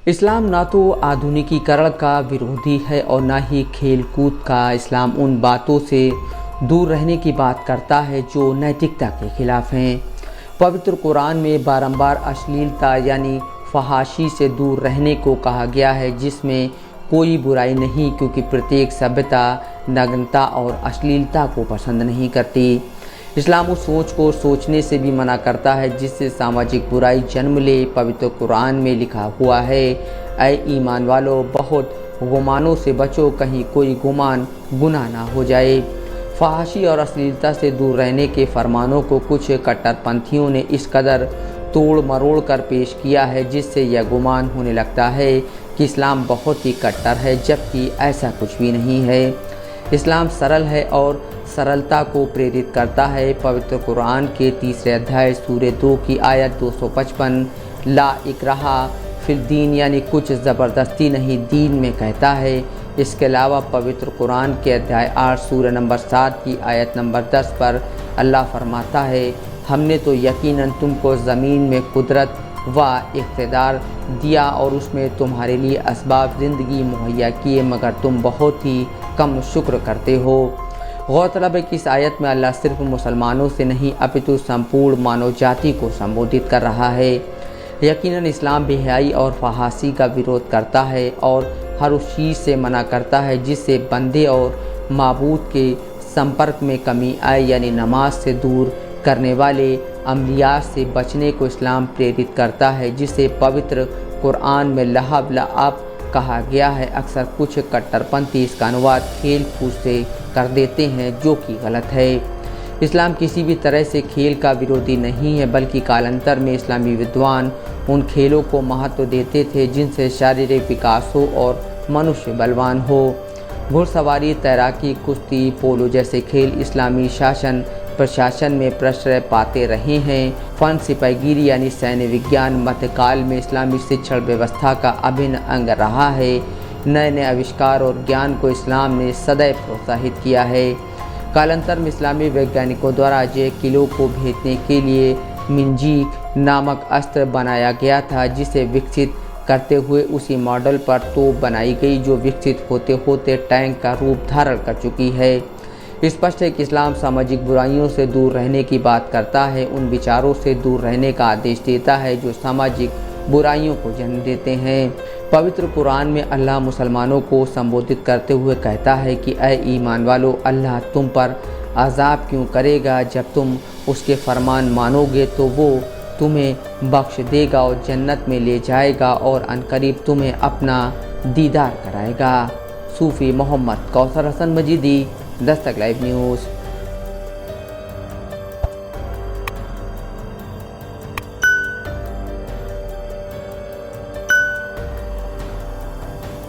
इस्लाम ना तो आधुनिकीकरण का विरोधी है और ना ही खेल कूद का। इस्लाम उन बातों से दूर रहने की बात करता है जो नैतिकता के खिलाफ हैं। पवित्र कुरान में बारंबार अश्लीलता यानी फहाशी से दूर रहने को कहा गया है, जिसमें कोई बुराई नहीं, क्योंकि प्रत्येक सभ्यता नग्नता और अश्लीलता को पसंद नहीं करती। इस्लाम उस सोच को सोचने से भी मना करता है जिससे सामाजिक बुराई जन्म ले। पवित्र कुरान में लिखा हुआ है, ऐ ईमान वालों, बहुत गुमानों से बचो, कहीं कोई गुमान गुनाह ना हो जाए। फहाशी और अश्लीलता से दूर रहने के फरमानों को कुछ कट्टरपंथियों ने इस कदर तोड़ मरोड़ कर पेश किया है जिससे यह गुमान होने लगता है कि इस्लाम बहुत ही कट्टर है, जबकि ऐसा कुछ भी नहीं है। इस्लाम सरल है और सरलता को प्रेरित करता है। पवित्र कुरान के 3 अध्याय सूरह 2 की आयत 255 ला इकराहा फिल दीन यानी कुछ ज़बरदस्ती नहीं दीन में कहता है। इसके अलावा पवित्र कुरान के अध्याय 8 सूरह नंबर 7 की आयत नंबर 10 पर अल्लाह फरमाता है, हमने तो यकीनन तुमको ज़मीन में कुदरत व इक़्तिदार दिया और उसमें तुम्हारे लिए असबाब ज़िंदगी मुहैया किए, मगर तुम बहुत ही कम शुक्र करते हो। गौरतलब है कि इस आयत में अल्लाह सिर्फ मुसलमानों से नहीं अपितु संपूर्ण मानव जाति को संबोधित कर रहा है। यकीनन इस्लाम बेहयाई और फहाशी का विरोध करता है और हर उस चीज़ से मना करता है जिससे बंदे और माबूद के संपर्क में कमी आए, यानी नमाज से दूर करने वाले अमलियात से बचने को इस्लाम प्रेरित करता है, जिसे पवित्र कुरान में लहब लआब कहा गया है। अक्सर कुछ कट्टरपंथी इसका अनुवाद खेल कूद से कर देते हैं, जो कि गलत है। इस्लाम किसी भी तरह से खेल का विरोधी नहीं है, बल्कि कालांतर में इस्लामी विद्वान उन खेलों को महत्व देते थे जिनसे शारीरिक विकास हो और मनुष्य बलवान हो। घुड़सवारी, तैराकी, कुश्ती, पोलो जैसे खेल इस्लामी शासन प्रशासन में प्रश्रय पाते रहे हैं। फ़न सिपाहीगिरी यानी सैन्य विज्ञान मध्यकाल में इस्लामी शिक्षण व्यवस्था का अभिन्न अंग रहा है। नए नए आविष्कार और ज्ञान को इस्लाम ने सदैव प्रोत्साहित किया है। कालांतर में इस्लामी वैज्ञानिकों द्वारा अजय किलों को भेदने के लिए मिंजीक नामक अस्त्र बनाया गया था, जिसे विकसित करते हुए उसी मॉडल पर तोप बनाई गई जो विकसित होते होते टैंक का रूप धारण कर चुकी है। स्पष्ट है कि इस्लाम सामाजिक बुराइयों से दूर रहने की बात करता है, उन विचारों से दूर रहने का आदेश देता है जो सामाजिक बुराइयों को जन्म देते हैं। पवित्र कुरान में अल्लाह मुसलमानों को संबोधित करते हुए कहता है कि ऐ ईमान वालों, अल्लाह तुम पर अजाब क्यों करेगा? जब तुम उसके फरमान मानोगे तो वो तुम्हें बख्श देगा और जन्नत में ले जाएगा और अनकरीब तुम्हें अपना दीदार कराएगा। सूफ़ी मोहम्मद कौसर हसन मजीदी, दस्तक लाइव न्यूज़।